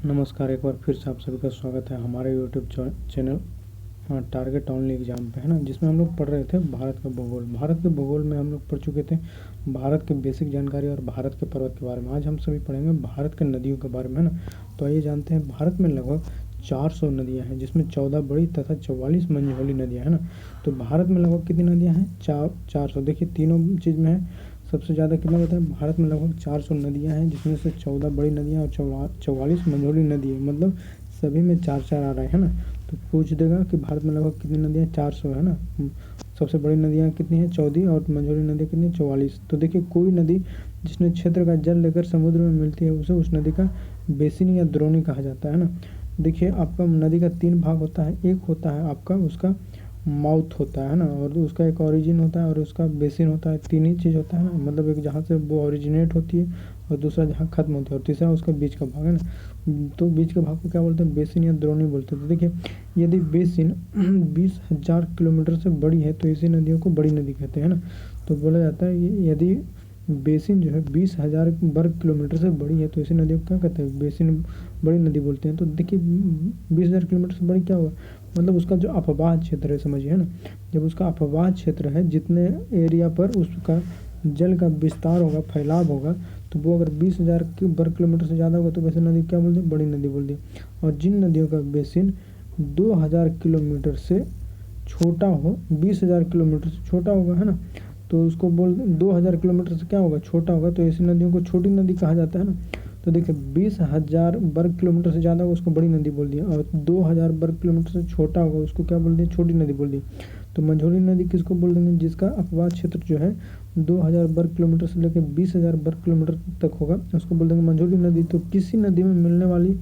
नमस्कार, एक बार फिर से आप सभी का स्वागत है हमारे YouTube channel target only exam पे, है ना। जिसमें हम लोग पढ़ रहे थे भारत का भूगोल। भारत के भूगोल में हम लोग पढ़ चुके थे भारत के बेसिक जानकारी और भारत के पर्वत के बारे में। आज हम सभी पढ़ेंगे भारत के नदियों के बारे में, है ना। तो आइए जानते हैं। भारत में लगभग 400 नदियाँ हैं, जिसमें 14 बड़ी तथा 44 मंझौली नदियाँ, है ना। तो भारत में लगभग कितनी नदियाँ हैं? 400। देखिए तीनों चीज़ में है। सबसे ज़्यादा कितना बताया? भारत में लगभग 400 नदियाँ हैं, जिसमें से 14 बड़ी नदियाँ और 44 मंझौली नदी है। मतलब सभी में 4-4 आ रहा है ना। तो पूछ देगा कि भारत में लगभग कितनी नदियाँ? 400, है ना। सबसे बड़ी नदियाँ कितनी हैं? 14 और मंझौली नदी कितनी? 44। तो देखिए कोई नदी जिसने क्षेत्र का जल लेकर समुद्र में मिलती है उसे उस नदी का बेसिन या द्रोणी कहा जाता है ना। देखिए आपका नदी का 3 भाग होता है। एक होता है आपका उसका माउथ होता है ना, और उसका एक ओरिजिन होता है और उसका बेसिन होता है। 3 ही चीज़ होता है ना। मतलब एक जहाँ से वो ओरिजिनेट होती है और दूसरा जहाँ ख़त्म होती है और तीसरा उसका बीच का भाग, है ना। तो बीच के भाग को क्या बोलते हैं? बेसिन या द्रोणी बोलते हैं। तो देखिए यदि बेसिन 20,000 किलोमीटर से बड़ी है तो ऐसी नदियों को बड़ी नदी कहते हैं ना। तो बोला जाता है यदि बेसिन जो है 20,000 वर्ग किलोमीटर से बड़ी है तो ऐसी नदियों को क्या कहते हैं? बेसिन बड़ी नदी बोलते हैं। तो देखिए 20,000 किलोमीटर से बड़ी क्या हुआ? मतलब उसका जो अपवाह क्षेत्र है, समझिए ना। जब उसका अपवाह क्षेत्र है, जितने एरिया पर उसका जल का विस्तार होगा, फैलाव होगा, तो वो अगर 20,000 वर्ग किलोमीटर से ज़्यादा होगा तो वैसे नदी क्या बोलते हैं? बड़ी नदी बोलते हैं। और जिन नदियों का बेसिन 2,000 किलोमीटर से छोटा हो, 20,000 किलोमीटर से छोटा होगा, है ना, तो उसको 2,000 किलोमीटर से क्या होगा? छोटा होगा, तो ऐसी नदियों को छोटी नदी कहा जाता है ना। तो देखिए 20,000 वर्ग किलोमीटर से ज़्यादा होगा उसको बड़ी नदी बोल दिया, और 2,000 वर्ग किलोमीटर से छोटा होगा उसको क्या बोल दिया? छोटी नदी बोल दी। तो मंझौली नदी किसको बोल देंगे? जिसका अपवाह क्षेत्र जो है 2,000 वर्ग किलोमीटर से लेकर 20,000 वर्ग किलोमीटर तक होगा, उसको बोल देंगे मंझौली नदी। तो किसी नदी में मिलने वाली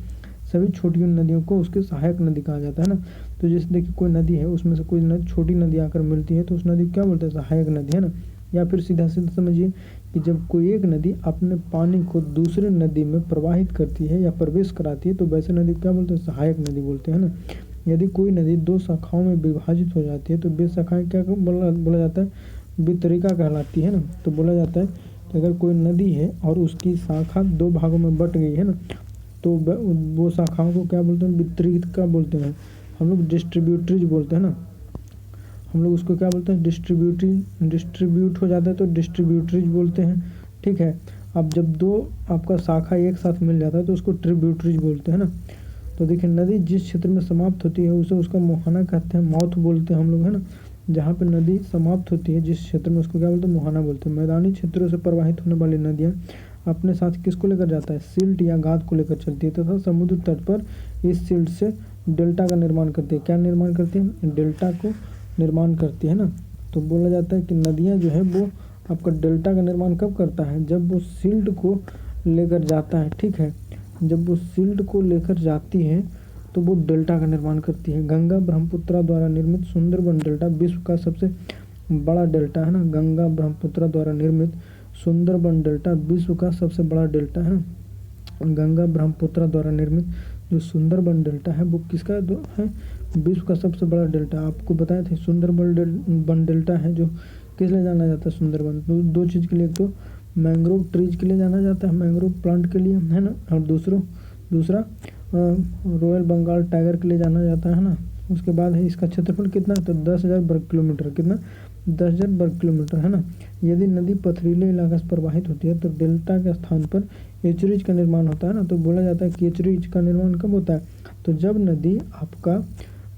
सभी छोटी नदियों को उसकी सहायक नदी कहा जाता है ना। तो जैसे देखिए कोई नदी है, उसमें से कोई छोटी नदी आकर मिलती है तो उस नदी को क्या बोलते हैं? सहायक नदी, है ना। या फिर सीधा सीधा समझिए कि जब कोई एक नदी अपने पानी को दूसरे नदी में प्रवाहित करती है या प्रवेश कराती है तो वैसे नदी क्या बोलते हैं? सहायक नदी बोलते हैं ना। यदि कोई नदी 2 शाखाओं में विभाजित हो जाती है तो वे शाखाएं क्या बोला जाता है? वितरिका कहलाती है ना। तो बोला जाता है कि अगर कोई नदी है और उसकी शाखा 2 भागों में बट गई है ना, तो वो शाखाओं को क्या बोलते हैं? वितरिका बोलते हैं। हम लोग डिस्ट्रीब्यूटरीज बोलते हैं ना। हम लोग उसको क्या बोलते हैं? डिस्ट्रीब्यूट हो जाता है तो डिस्ट्रीब्यूटरीज बोलते हैं, ठीक है। अब जब 2 आपका शाखा एक साथ मिल जाता है तो उसको ट्रिब्यूटरीज बोलते हैं ना। तो देखिए नदी जिस क्षेत्र में समाप्त होती है उसे उसका मुहाना कहते हैं, माउथ बोलते हैं हम लोग, है ना। जहाँ पे नदी समाप्त होती है जिस क्षेत्र में, उसको क्या बोलते हैं? मुहाना बोलते हैं। मैदानी क्षेत्रों से प्रवाहित होने वाली नदियाँ अपने साथ किसको लेकर जाता है? सिल्ट या गाद को लेकर चलती है तथा समुद्र तट पर इस सिल्ट से डेल्टा का निर्माण करती है। क्या निर्माण करती है? डेल्टा को निर्माण करती है ना। तो बोला जाता है कि नदियाँ जो है वो आपका डेल्टा का निर्माण कब करता है? जब वो सिल्ट को लेकर जाता है, ठीक है। जब वो सिल्ट को लेकर जाती है तो वो डेल्टा का निर्माण करती है। गंगा ब्रह्मपुत्रा द्वारा निर्मित सुंदरबन डेल्टा विश्व का सबसे बड़ा डेल्टा है ना। गंगा ब्रह्मपुत्रा द्वारा निर्मित सुंदरबन डेल्टा विश्व का सबसे बड़ा डेल्टा है ना। गंगा ब्रह्मपुत्रा द्वारा निर्मित जो सुंदरबन डेल्टा है वो किसका है? विश्व का सबसे बड़ा डेल्टा। आपको बताया था सुंदरबन डेल्टा है जो किस लिए जाना जाता है? सुंदरबन दो चीज़ के लिए, एक तो मैंग्रोव ट्रीज के लिए जाना जाता है, मैंग्रोव प्लांट के लिए, है ना, और दूसरा रॉयल बंगाल टाइगर के लिए जाना जाता है ना। उसके बाद है इसका क्षेत्रफल कितना? तो 10,000 वर्ग किलोमीटर। कितना? 10,000 वर्ग किलोमीटर, है ना। यदि नदी पथरीले इलाके से प्रवाहित होती है तो डेल्टा के स्थान पर एचरीज का निर्माण होता है ना। तो बोला जाता है कि एचरीज का निर्माण कब होता है? तो जब नदी आपका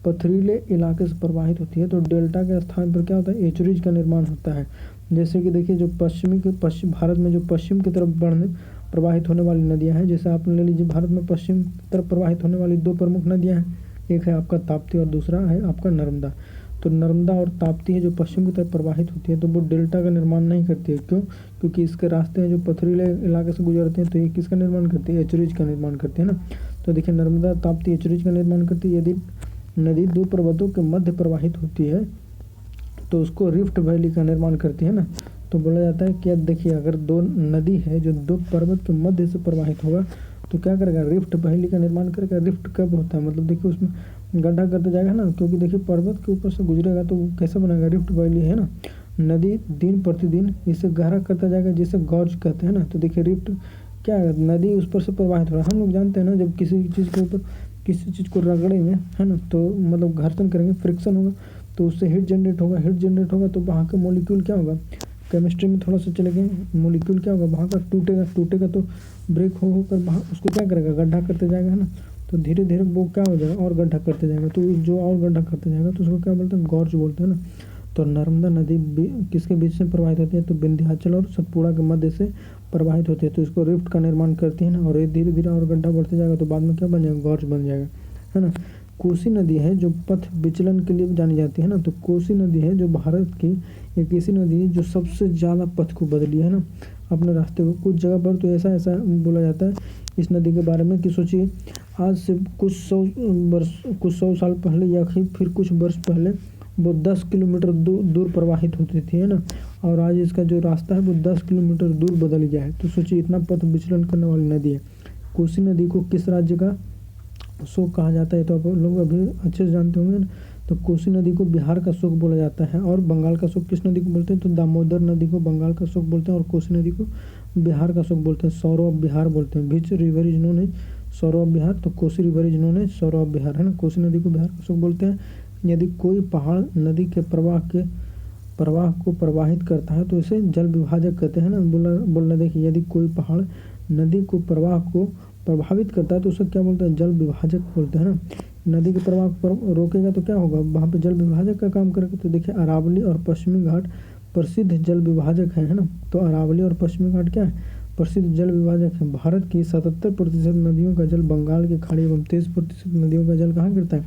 पथरीले इलाके से प्रवाहित होती है तो डेल्टा के स्थान पर क्या होता है? एचरीज का निर्माण होता है। जैसे कि देखिए जो पश्चिम भारत में जो पश्चिम की तरफ प्रवाहित होने वाली नदियां हैं, जैसे आप ले लीजिए भारत में पश्चिम की तरफ प्रवाहित होने वाली 2 प्रमुख नदियां हैं, एक है आपका ताप्ती और दूसरा है आपका नर्मदा। तो नर्मदा और ताप्ती है जो पश्चिम की तरफ प्रवाहित होती है तो वो डेल्टा का निर्माण नहीं करती है। क्यों? क्योंकि इसके रास्ते हैं जो पथरीले इलाके से गुजरते हैं, तो ये किसका निर्माण करती है? एचरीज का निर्माण करती है ना। तो देखिए नर्मदा ताप्ती एचरीज का निर्माण करती है। यदि नदी 2 पर्वतों के मध्य प्रवाहित होती है तो उसको रिफ्ट वैली का निर्माण करती है ना। तो बोला जाता है कि देखिए अगर 2 नदी है जो 2 पर्वत के मध्य से प्रवाहित होगा तो क्या करेगा? रिफ्ट वैली का निर्माण करेगा। रिफ्ट कब होता है? मतलब देखिए उसमें गड्ढा करते जाएगा ना, क्योंकि देखिए पर्वत के ऊपर से गुजरेगा तो वो कैसे बनेगा? रिफ्ट वैली, है ना। नदी दिन प्रतिदिन इसे गहरा करता जाएगा जिसे गॉर्ज कहते हैं ना। तो देखिए रिफ्ट क्या है, नदी उस पर से प्रवाहित हो रहा है। हम लोग जानते हैं ना, जब किसी चीज़ के ऊपर किसी चीज़ को रगड़ेंगे है ना, तो मतलब घर्षण करेंगे, फ्रिक्शन होगा, तो उससे हीट जनरेट होगा, हीट जनरेट होगा तो वहाँ का मॉलिक्यूल क्या होगा, केमिस्ट्री में थोड़ा सा चले गए, मॉलिक्यूल क्या होगा वहाँ का टूटेगा, टूटेगा तो ब्रेक हो होकर वहाँ उसको क्या करेगा, गड्ढा करते जाएगा है ना, तो धीरे धीरे वो क्या हो जाएगा और गड्ढा करते जाएगा, तो जो और गड्ढा करते जाएगा तो उसको क्या बोलते हैं, गॉर्ज बोलते हैं ना। तो नर्मदा नदी किसके बीच से प्रवाहित होती है, तो विंध्याचल और सतपुड़ा के मध्य से प्रवाहित होती है, तो इसको रिफ्ट का निर्माण करती है ना, और ये धीरे धीरे और गड्ढा बढ़ते जाएगा तो बाद में क्या बन जाएगा, गॉर्ज बन जाएगा है ना। कोसी नदी है जो पथ विचलन के लिए जानी जाती है ना, तो कोसी नदी है जो भारत की एक ऐसी नदी है जो सबसे ज़्यादा पथ को बदली है ना, अपने रास्ते को। कुछ जगह पर तो ऐसा ऐसा बोला जाता है इस नदी के बारे में कि सोचिए, आज से कुछ सौ साल पहले या फिर कुछ वर्ष पहले वो 10 किलोमीटर दूर प्रवाहित होती थी है ना, और आज इसका जो रास्ता है वो 10 किलोमीटर दूर बदल गया है। तो सोचिए, इतना पथ विचलन करने वाली नदी है। कोसी नदी को किस राज्य का शोक कहा जाता है, तो आप लोग अभी अच्छे से जानते होंगे ना। तो कोसी नदी को बिहार का शोक बोला जाता है, और बंगाल का शोक किस नदी को बोलते हैं, तो दामोदर नदी को बंगाल का शोक बोलते हैं, और कोसी नदी को बिहार का शोक बोलते हैं, सौरव ऑफ बिहार बोलते हैं। Which river is known as sorrow of Bihar, तो Kosi river is known as sorrow of Bihar है ना। कोसी नदी को बिहार का शोक बोलते हैं। यदि कोई पहाड़ नदी के प्रवाह को प्रवाहित करता है तो इसे जल विभाजक कहते हैं ना। बोलना देखिए, यदि कोई पहाड़ नदी को प्रवाह को प्रभावित करता है तो उसे क्या बोलते हैं, जल विभाजक बोलते हैं ना। नदी के प्रवाह को रोकेगा तो क्या होगा, वहाँ पे जल विभाजक का काम करेगा। तो देखिए, अरावली और पश्चिमी घाट प्रसिद्ध जल विभाजक है ना। तो अरावली और पश्चिमी घाट क्या है, प्रसिद्ध जल विभाजक है। भारत की 77% नदियों का जल बंगाल की खाड़ी एवं 23% नदियों का जल कहाँ गिरता है,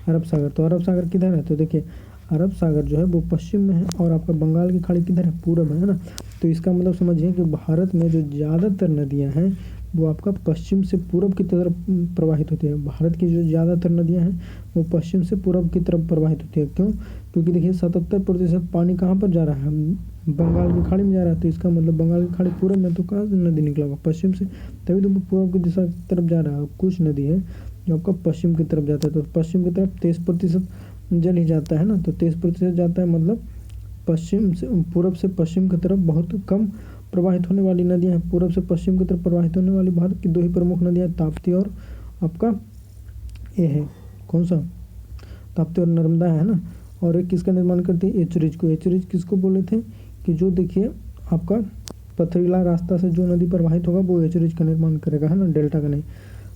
अरब सागर। तो अरब सागर किधर है, तो देखिए अरब सागर जो है वो पश्चिम में है, और आपका बंगाल की खाड़ी किधर है, पूरब है ना। तो इसका मतलब समझिए कि भारत में जो ज़्यादातर नदियाँ हैं वो आपका पश्चिम से पूरब की तरफ प्रवाहित होती है। भारत की जो ज़्यादातर नदियाँ हैं वो पश्चिम से पूरब की तरफ प्रवाहित होती है। क्यों, क्योंकि देखिए 77% पानी कहाँ पर जा रहा है, बंगाल की खाड़ी में जा रहा है। तो इसका मतलब बंगाल की खाड़ी पूरब में, तो कहाँ से नदी निकला होगा, पश्चिम से, तभी तो वो पूरब की दिशा की तरफ जा रहा है। कुछ नदी है जो आपका पश्चिम की तरफ जाता है, तो पश्चिम की तरफ 23% जल ही जाता है ना। तो 23% जाता है, मतलब पश्चिम से पूरब से पश्चिम की तरफ बहुत कम प्रवाहित होने वाली नदियाँ हैं। पूरब से पश्चिम की तरफ प्रवाहित होने वाली भारत की 2 ही प्रमुख नदियाँ, ताप्ती और आपका ये है कौन सा, ताप्ती और नर्मदा है ना। और एक किसका निर्माण करती है, एचरिज को। एचरिज किसको बोले थे, कि जो देखिए आपका पथरीला रास्ता से जो नदी प्रवाहित होगा वो एचरिज का निर्माण करेगा है ना, डेल्टा का नहीं।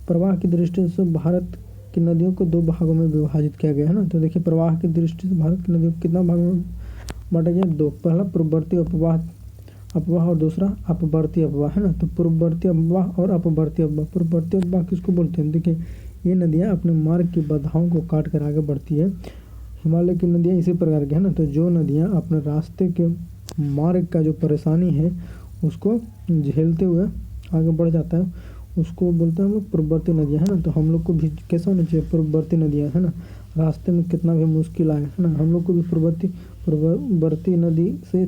प्रवाह की दृष्टि से भारत की नदियों को 2 भागों में विभाजित किया गया है ना। तो देखिए, प्रवाह की दृष्टि से भारत की नदियों को कितना भाग में बांटा गया, 2। पहला पूर्ववर्ती अपवाह और दूसरा अपवर्ती अपवाह है ना। तो पूर्ववर्ती अपवाह और अपवर्ती अपवाह। पूर्ववर्ती अपवाह किसको बोलते हैं, देखिए ये नदियाँ अपने मार्ग की बाधाओं को काट कर आगे बढ़ती है। हिमालय की नदियाँ इसी प्रकार की है ना। तो जो नदियाँ अपने रास्ते के मार्ग का जो परेशानी है उसको झेलते हुए आगे बढ़ जाता है, उसको बोलते हैं हम लोग पूर्ववर्ती नदियाँ है ना। तो हम लोग को भी कैसा होना चाहिए, पूर्ववर्ती नदियाँ है ना। रास्ते में कितना भी मुश्किल आए है ना, हम लोग को भी पूर्ववर्ती नदी से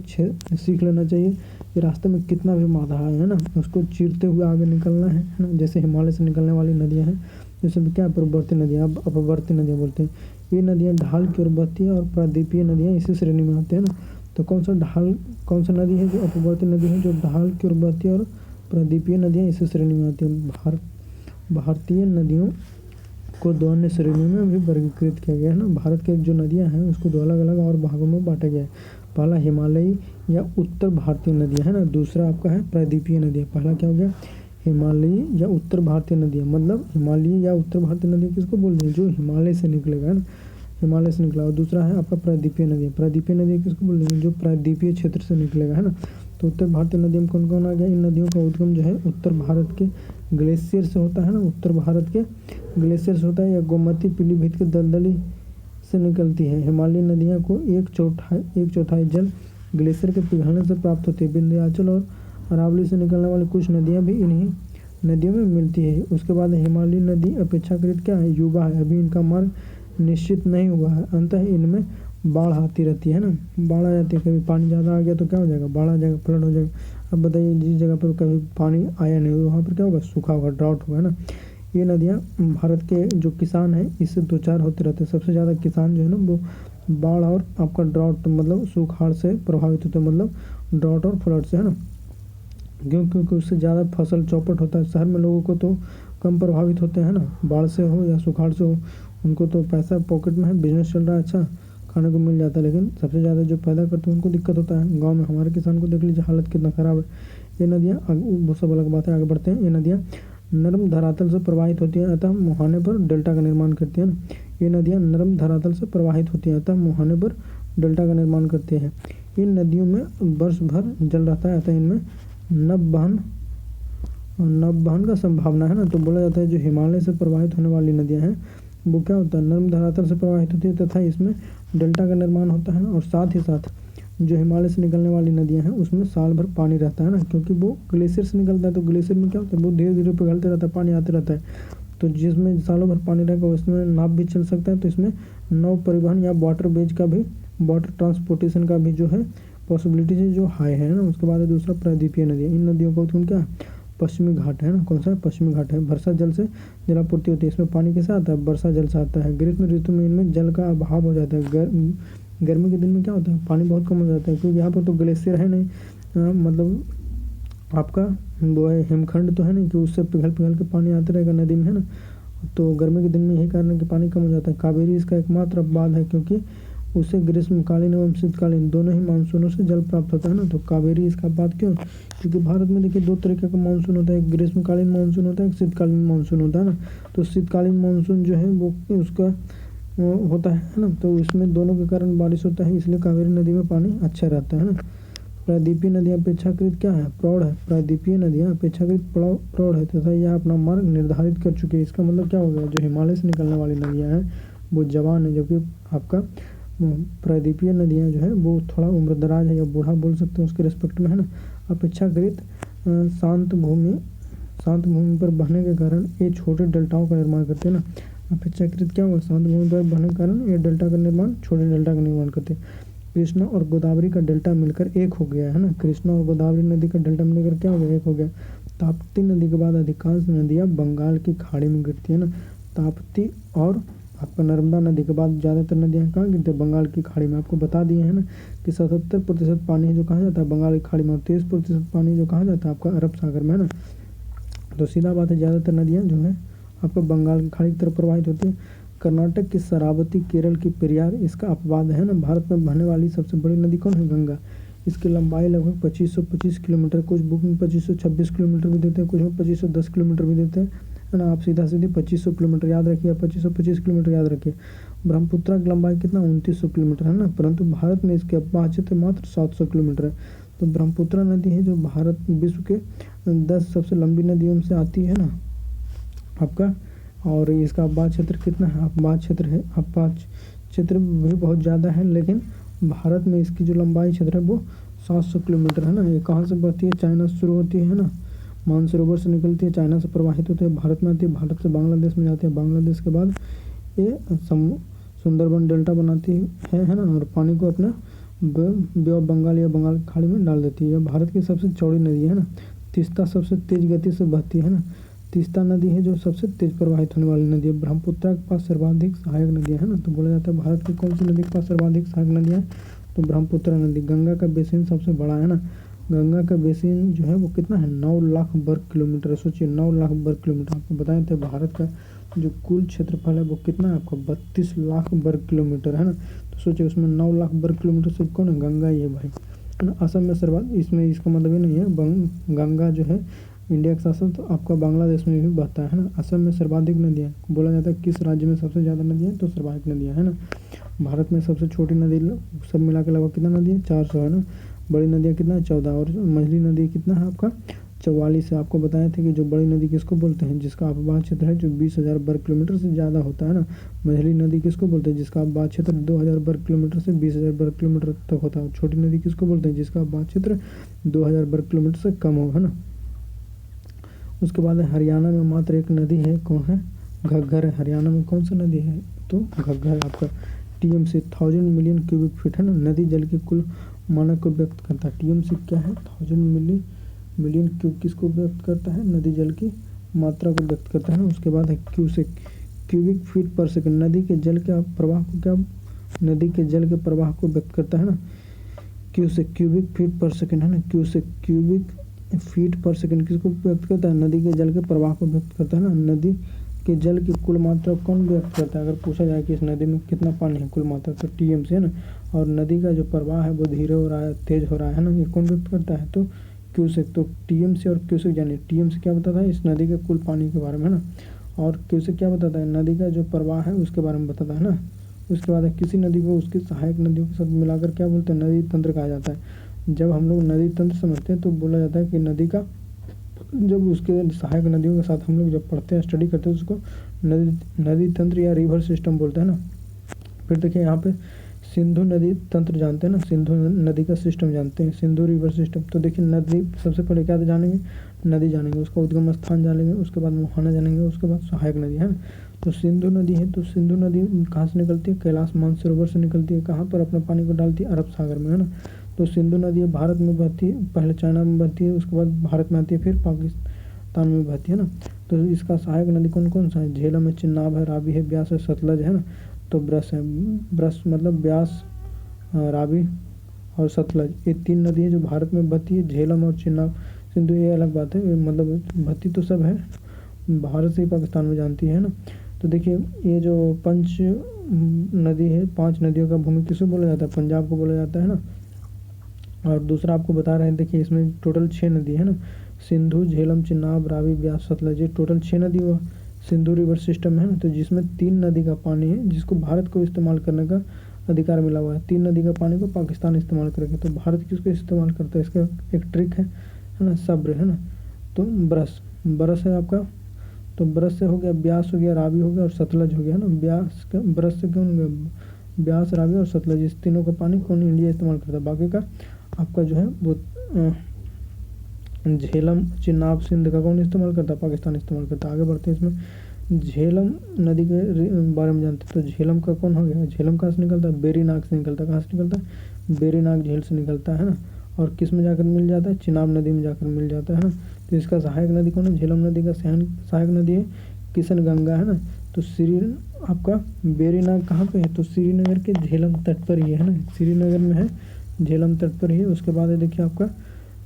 सीख लेना चाहिए कि रास्ते में कितना भी बाधा है ना, उसको चीरते हुए आगे निकलना है ना। जैसे हिमालय से निकलने वाली नदियाँ हैं, जैसे क्या पूर्ववर्ती नदियाँ, अपवर्ती नदियाँ बोलते हैं। ये नदियाँ ढाल की ओर बहती है, और प्रायद्वीपीय नदियाँ इसी श्रेणी में आती है ना। तो कौन सा नदी है जो अपवर्ती नदी है, जो ढाल की ओर बहती है, और प्रायद्वीपीय नदियाँ इसी श्रेणी में आती हैं। भारतीय नदियों को 2 अन्य श्रेणियों में भी वर्गीकृत किया गया है ना। भारत के जो नदियाँ हैं उसको 2 अलग अलग और भागों में बांटा गया है। पहला हिमालयी या उत्तर भारतीय नदियाँ है ना, दूसरा आपका है प्रायद्वीपीय नदियाँ। पहला क्या हो गया, हिमालयी या उत्तर भारतीय नदियाँ। मतलब हिमालयी या उत्तर भारतीय नदियाँ किसको बोलते हैं, जो हिमालय से निकलेगा है ना, हिमालय से निकला। और दूसरा है आपका प्रायद्वीपीय नदियाँ। प्रायद्वीपीय नदियाँ किसको बोलते हैं, जो प्रायद्वीपीय क्षेत्र से निकलेगा है ना। तो उत्तर भारतीय नदियों में कौन कौन आ गया, इन नदियों का उद्गम जो है उत्तर भारत के ग्लेशियर से होता है ना, उत्तर भारत के ग्लेशियर से होता है, या गोमती पीलीभीत के दलदली से निकलती है। हिमालयी नदियाँ को 1/4 जल ग्लेशियर के पिघलने से प्राप्त होती है। विंध्याचल और अरावली से निकलने वाली कुछ नदियाँ भी इन्हीं नदियों में मिलती है। उसके बाद हिमालयी नदी अपेक्षाकृत क्या है, युवा है, अभी इनका मार्ग निश्चित नहीं हुआ है। अंततः इनमें बाढ़ आती रहती है ना, बाढ़ आ जाती है। कभी पानी ज़्यादा आ गया तो क्या हो जाएगा, बाढ़ आ जाएगा, फ्लड हो जाएगा। अब बताइए, जिस जगह पर कभी पानी आया नहीं वहाँ पर क्या होगा, सूखा होगा, ड्राउट होगा ना। ये नदियाँ भारत के जो किसान हैं इससे 2 चार होते रहते हैं। सबसे ज़्यादा किसान जो है ना वो बाढ़ और आपका ड्राउट मतलब सूखाड़ से प्रभावित होते हैं, मतलब ड्राउट और फ्लड से है ना। क्योंकि उससे ज़्यादा फसल चौपट होता है। शहर में लोगों को तो कम प्रभावित होते हैं ना, बाढ़ से हो या सुखाड़ से हो, उनको तो पैसा पॉकेट में है, बिजनेस चल रहा है, अच्छा खाने को मिल जाता है। लेकिन सबसे ज़्यादा जो पैदा करते हैं उनको दिक्कत होता है। गाँव में हमारे किसान को देख लीजिए, हालत कितना ख़राब है। ये नदियाँ, वो सब अलग बात है, आगे बढ़ते हैं। ये नदियाँ नर्म धरातल से प्रवाहित होती हैं, अतः मुहाने पर डेल्टा का निर्माण करती हैं। ये नदियाँ नर्म धरातल से प्रवाहित होती हैं, अतः मुहाने पर डेल्टा का निर्माण करती हैं। इन नदियों में वर्ष भर जल रहता है, अतः इनमें नववहन का संभावना है ना। तो बोला जाता है जो हिमालय से प्रवाहित होने वाली नदियाँ हैं वो क्या होता है, नर्म धरातल से प्रवाहित होती है तथा इसमें डेल्टा का निर्माण होता है। और साथ ही साथ जो हिमालय से निकलने वाली नदियाँ हैं उसमें साल भर पानी रहता है ना, क्योंकि वो ग्लेशियर से निकलता है। तो ग्लेशियर में क्या होता है, वो धीरे धीरे पिघलते रहता है, पानी आते रहता है। तो जिसमें सालों भर पानी रहेगा उसमें नाव भी चल सकता है। तो इसमें नौ परिवहन या वाटर ट्रांसपोर्टेशन का भी जो है पॉसिबिलिटीज जो हाई है ना। उसके बाद है दूसरा प्रायद्वीपीय नदियाँ। इन नदियों का उद्गम क्या, पश्चिमी घाट है ना। कौन सा, पश्चिमी घाट है। वर्षा जल से जलापूर्ति होती है। इसमें पानी कैसे आता है, वर्षा जल से आता है। ग्रीष्म ऋतु में इनमें जल का अभाव हो जाता है। गर्मी के दिन में क्या होता है, पानी बहुत कम हो जाता है, क्योंकि यहाँ पर तो ग्लेशियर है नहीं, मतलब आपका वो है हिमखंड तो है नहीं कि उससे पिघल के पानी आते रहेगा नदी में, है ना। तो गर्मी के दिन में यही कारण है कि पानी कम हो जाता है। कावेरी इसका एकमात्र अपवाद है, क्योंकि उसे ग्रीष्मकालीन एवं शीतकालीन दोनों ही मानसूनों से जल प्राप्त होता है ना। तो कावेरी इसका अपवाद क्यों, क्योंकि भारत में देखिए दो तरीके का मानसून होता है, एक ग्रीष्मकालीन मानसून होता है, एक शीतकालीन मानसून होता है ना। तो शीतकालीन मानसून जो है वो उसका होता है ना, तो इसमें दोनों के कारण बारिश होता है, इसलिए कावेरी नदी में पानी अच्छा रहता है ना। प्रायद्वीपीय नदियाँ अपेक्षाकृत क्या है, प्रौढ़ है। प्रायद्वीपीय नदियाँ अपेक्षाकृत प्रौढ़ है तथा यह अपना मार्ग निर्धारित कर चुकी है। इसका मतलब क्या हो गया, जो हिमालय से निकलने वाली नदियाँ हैं वो जवान है, जबकि आपका प्रायद्वीपीय नदियाँ जो है वो थोड़ा उम्रदराज है या बूढ़ा बोल सकते हैं उसके रिस्पेक्ट में, है ना। अपेक्षाकृत शांत भूमि पर बहने के कारण ये छोटे डेल्टाओं का निर्माण करते हैं ना। अपेक्षाकृत क्या होगा, शांत भूमि पर बहने के कारण ये डेल्टा का निर्माण, छोटे डेल्टा का निर्माण करते हैं। कृष्णा और गोदावरी का डेल्टा मिलकर एक हो गया है ना। कृष्णा और गोदावरी नदी का डेल्टा मिलकर क्या हो गया, एक हो गया। ताप्ती नदी के बाद अधिकांश नदियाँ बंगाल की खाड़ी में गिरती है ना। ताप्ती और आपका नर्मदा नदी के बाद ज़्यादातर नदियाँ कहाँ गिरती है, बंगाल की खाड़ी में। आपको बता दिए हैं ना कि 77% पानी जो कहाँ जाता है, बंगाल की खाड़ी में, और 23% पानी जो कहाँ जाता है, आपका अरब सागर में, है ना। तो सीधा बात है, ज़्यादातर नदियाँ जो है आपका बंगाल की खाड़ी की तरफ प्रवाहित होती है। कर्नाटक की शरावती, केरल की पेरियार इसका अपवाद है ना। भारत में बहने वाली सबसे बड़ी नदी कौन है, गंगा। इसकी लंबाई लगभग 2525 किलोमीटर, कुछ बुक में 2526 किलोमीटर भी देते हैं, कुछ में 2510 किलोमीटर भी देते हैं, है ना। आप सीधा 2500 किलोमीटर याद रखिए, 2525 किलोमीटर याद रखिए। ब्रह्मपुत्रा की लंबाई कितना, 2900 किलोमीटर है ना, परंतु भारत में इसके अपवाह क्षेत्र मात्र 700 किलोमीटर है। तो ब्रह्मपुत्रा नदी है जो भारत विश्व के 10 सबसे लंबी नदियों में से आती है ना आपका। और इसका अपवाह क्षेत्र कितना है, अपवाह क्षेत्र भी बहुत ज़्यादा है, लेकिन भारत में इसकी जो लंबाई क्षेत्र है वो 700 किलोमीटर है ना। ये कहाँ से बहती है, चाइना से शुरू होती है ना, मानसरोवर से निकलती है, चाइना से प्रवाहित होती है, भारत में आती है, भारत से बांग्लादेश में जाती है, बांग्लादेश के बाद ये सुंदरबन डेल्टा बनाती है ना, और पानी को अपना बे ऑफ बंगाल या बंगाल की खाड़ी में डाल देती है। भारत की सबसे चौड़ी नदी है ना। तीस्ता सबसे तेज गति से बहती है ना। तीस्ता नदी है जो सबसे तेज प्रवाहित होने वाली नदी है। ब्रह्मपुत्रा के पास सर्वाधिक सहायक नदियाँ है ना। तो बोला जाता है भारत की कौन सी नदी के पास सर्वाधिक सहायक नदियाँ हैं, तो ब्रह्मपुत्रा नदी। गंगा का बेसिन सबसे बड़ा है ना। गंगा का बेसिन जो है वो कितना है, 9 लाख वर्ग किलोमीटर। सोचिए 9 लाख वर्ग किलोमीटर। आपको बताए थे भारत का जो कुल क्षेत्रफल है वो कितना है आपका, 32 लाख वर्ग किलोमीटर है ना। तो सोचिए उसमें 9 लाख वर्ग किलोमीटर सिर्फ कौन है, गंगा ही है भाई, है ना। असम में सर्वाधिक, इसमें इसका मतलब ये नहीं है गंगा जो है इंडिया के साथ साथ आपका बांग्लादेश में भी बहता है ना। असम में सर्वाधिक नदियाँ, बोला जाता है किस राज्य में सबसे ज़्यादा नदियाँ, तो सर्वाधिक नदियाँ है ना। भारत में सबसे छोटी नदी सब मिला के लगभग कितना नदी है, 400 है ना। बड़ी नदियाँ कितना है, 14, और मझली नदी कितना है आपका, 44 है। आपको बताए थे कि जो बड़ी नदी किसको बोलते हैं, जिसका अपवाह क्षेत्र है जो 20,000 वर्ग किलोमीटर से ज़्यादा होता है ना। मझली नदी किसको बोलते हैं, जिसका अपवाह क्षेत्र 2,000 वर्ग किलोमीटर से 20,000 वर्ग किलोमीटर तक होता है। छोटी नदी किसको बोलते हैं, जिसका अपवाह क्षेत्र 2,000 वर्ग किलोमीटर से कम हो, है ना। उसके बाद हरियाणा में मात्र एक नदी है, कौन है, घग्गर है। हरियाणा में कौन सा नदी है, तो घग्गर है। आपका टीएमसी 1000 मिलियन क्यूबिक फीट है ना। नदी जल के कुल मानक को व्यक्त करता है। टीएमसी क्या है, 1000 मिलियन क्यूब किसको व्यक्त करता है, नदी जल की मात्रा को व्यक्त करता है ना। उसके बाद है क्यूसेक, क्यूबिक फीट पर सेकंड। नदी के जल के प्रवाह को क्या, नदी के जल के प्रवाह को व्यक्त करता है ना। क्यूसेक क्यूबिक फीट पर सेकंड है ना। क्यूसेक क्यूबिक फीट पर सेकंड किसको व्यक्त करता है? नदी के जल के प्रवाह को व्यक्त करता है ना। नदी के जल की कुल मात्रा कौन व्यक्त करता है? अगर पूछा जाए कि इस नदी में कितना पानी है कुल मात्रा, तो टीएमसी है ना। और नदी का जो प्रवाह है वो धीरे हो रहा है, तेज हो रहा है ना, ये कौन व्यक्त करता है? तो क्यूसेक। तो टीएमसी और क्यूसेक जानिए। टीएमसी क्या बताता है? इस नदी के कुल पानी के बारे में ना। और क्यूसेक क्या बताता है? नदी का जो प्रवाह है उसके बारे में बताता है ना। उसके बाद है किसी नदी को उसकी सहायक नदियों के साथ मिलाकर क्या बोलते हैं? नदी तंत्र कहा जाता है। जब हम लोग नदी तंत्र समझते हैं तो बोला जाता है कि नदी का, जब उसके सहायक नदियों के साथ हम लोग जब पढ़ते हैं, स्टडी करते हैं, उसको नदी तंत्र या रिवर सिस्टम बोलते हैं ना। फिर देखिए यहाँ पे सिंधु नदी तंत्र जानते हैं ना, सिंधु नदी का सिस्टम जानते हैं, सिंधु रिवर सिस्टम। तो देखिए नदी सबसे पहले क्या जानेंगे? नदी जानेंगे, उसका उद्गम स्थान जानेंगे, उसके बाद मुहाना जानेंगे, उसके बाद सहायक नदी है ना। तो सिंधु नदी है, तो सिंधु नदी कहाँ से निकलती है? कैलाश मानसरोवर से निकलती है। कहाँ पर अपना पानी को डालती है? अरब सागर में है ना। तो सिंधु नदी भारत में बहती है, पहले चाइना में बहती है, उसके बाद भारत में आती है, फिर पाकिस्तान में बहती है ना। तो इसका सहायक नदी कौन कौन सा है? झेलम है, चिनाब है, रावी है, ब्यास है, सतलज है ना। तो ब्रश है, ब्रश मतलब ब्यास, रावी और सतलज, ये 3 नदी है जो भारत में बहती है। झेलम और चिनाब, सिंधु ये अलग बात है, मतलब बहती तो सब है, भारत से ही पाकिस्तान में जानती है ना। तो देखिए ये जो पंच नदी है, 5 नदियों का भूमि किसे बोला जाता है? पंजाब को बोला जाता है ना। और दूसरा आपको बता रहे हैं, देखिए इसमें टोटल 6 नदी है ना। सिंधु, झेलम, चिनाब, रावी, ब्यास, सतलज, ये टोटल 6 नदी हुआ सिंधु रिवर सिस्टम है ना। तो जिसमें 3 नदी का पानी है जिसको भारत को इस्तेमाल करने का अधिकार मिला हुआ है। 3 नदी का पानी को पाकिस्तान इस्तेमाल करेगा, तो भारत किसको इस्तेमाल करता है? इसका एक ट्रिक है ना, सब्र है ना। तो ब्रश है आपका, तो ब्रश से हो गया, ब्यास हो गया, रावी हो गया और सतलज हो गया है ना। ब्यास का ब्रश से कौन गया? ब्यास, रावी और सतलज, इस तीनों का पानी कौन इंडिया इस्तेमाल करता है? बाकी का आपका जो है वो झेलम, चिनाब, सिंध का कौन इस्तेमाल करता है? पाकिस्तान इस्तेमाल करता है। आगे बढ़ते हैं, इसमें झेलम नदी के बारे में जानते हैं। तो झेलम का कौन हो गया? झेलम कहाँ से निकलता है? बेरीनाग से निकलता है। कहाँ से निकलता है? बेरीनाग झील से निकलता है ना। और किस में जाकर मिल जाता है? चिनाब नदी में जाकर मिल जाता है ना। तो इसका सहायक नदी कौन है? झेलम नदी का सहायक नदी है किशन गंगा है ना। तो आपका बेरीनाग कहाँ पे है? तो श्रीनगर के झेलम तट पर ही है ना, श्रीनगर में है, झेलम तट पर ही है। उसके बाद है देखिए आपका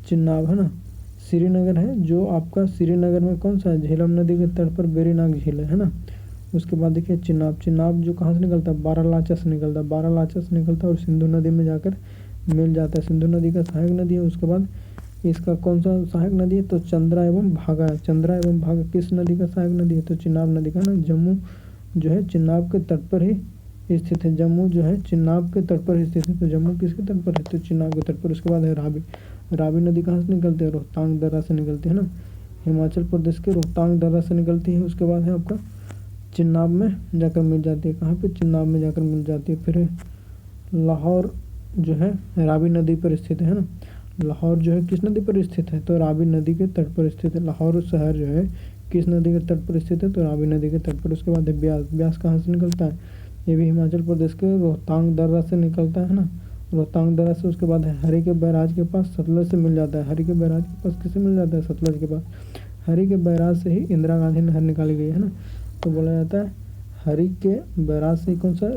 चिनाब है ना, श्रीनगर है, जो आपका श्रीनगर में कौन सा है? झेलम नदी के तट पर बेरीनाग झील है ना। उसके बाद देखिए चिनाब जो कहाँ से निकलता है? बारालाचा से निकलता है, बारालाचा से निकलता है और सिंधु नदी में जाकर मिल जाता है। सिंधु नदी का सहायक नदी है। उसके बाद इसका कौन सा सहायक नदी है? तो चंद्रा एवं भागा है। चंद्रा एवं भागा किस नदी का सहायक नदी है? तो चिनाब नदी का ना। जम्मू जो है चिनाब के तट पर ही स्थित है, जम्मू जो है चिनाब के तट पर स्थित है। तो जम्मू किसके तट पर है? तो चिनाब के तट पर। उसके बाद है रावी नदी कहाँ से निकलती है? रोहतांग दर्रा से निकलती है ना, हिमाचल प्रदेश के रोहतांग दर्रा से निकलती है। उसके बाद है आपका चिनाब में जाकर मिल जाती है। कहाँ पे? चिनाब में जाकर मिल जाती है। फिर लाहौर जो है रावी नदी पर स्थित है ना। लाहौर जो है किस नदी पर स्थित है? तो रावी नदी के तट पर स्थित है। लाहौर शहर जो है किस नदी के तट पर स्थित है? तो रावी नदी के तट पर। उसके बाद है ब्यास कहाँ से निकलता है? ये भी हिमाचल प्रदेश के रोहतांग दर्रा से निकलता है ना, रोहतांग दर्रा से। उसके बाद है हरि के बैराज के पास सतलज से मिल जाता है। हरि के बैराज के पास किससे मिल जाता है? सतलज के पास। हरि के बैराज से ही इंदिरा गांधी नहर निकाली गई है ना। तो बोला जाता है हरि के बैराज से कौन सा